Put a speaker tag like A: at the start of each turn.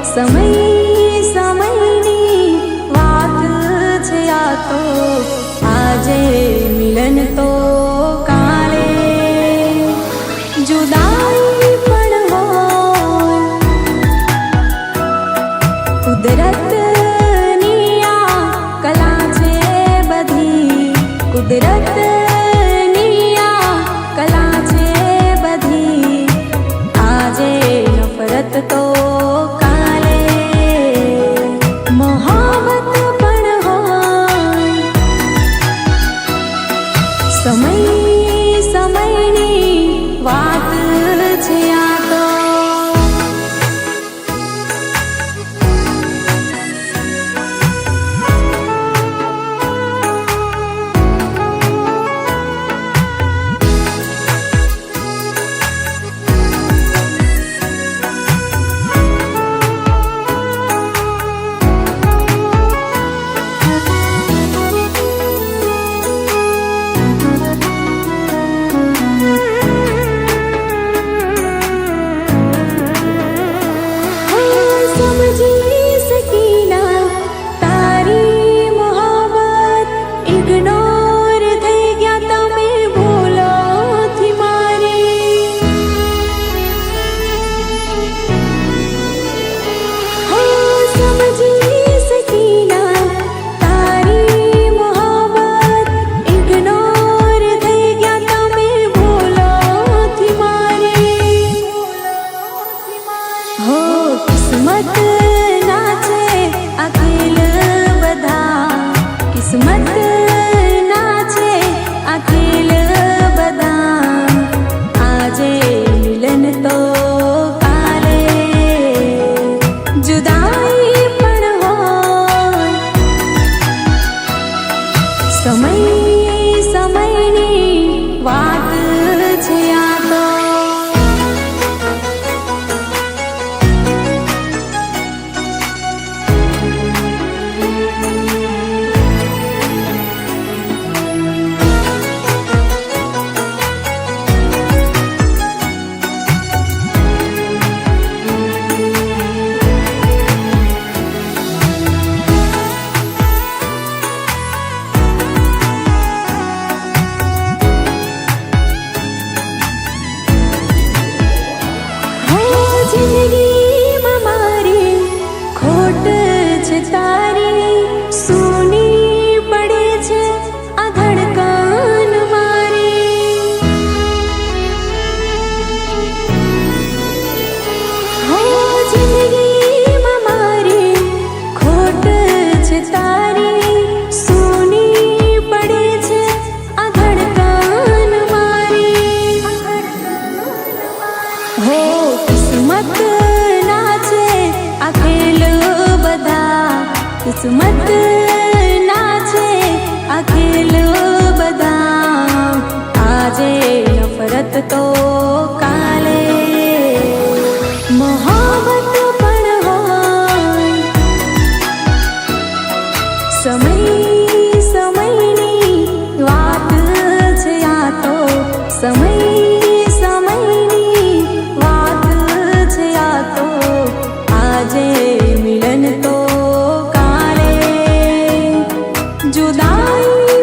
A: સમય સમયની વાત છે આ તો આજે મિલન તો કાલે જુદાઈ પણ હોય કુદરતની આ કલા છે બધી કુદરતની આ કલા છે બધી આજે નફરત તો કાલે મોહબ્બત પણ હોય સમય સમયની વાત છે આ તો કિસ્મત નાચે અખિલ બધા કિસ્મત નાચે અખિલ બધા આજે મિલન તો કાલે જુદાઈ પણ હોય સમય સમયની વાત છે આ તો જિંદગીમાં મારી ખોટ છે તારી સૂની પડે છે આ ધડકન મારી હો જિંદગીમાં મારી ખોટ છે તારી સૂની પડે છે આ ધડકન મારી હો કિસ્મત નાચે અખિલ બધા કિસ્મત નાચે અખિલ બધા આજે નફરત તો કાલે મોહબ્બત પણ હોય સમય સમયની વાત છે આ તો સમય સમયની વાત છે આ તો આજે મિલન તો કાલે જુદાઈ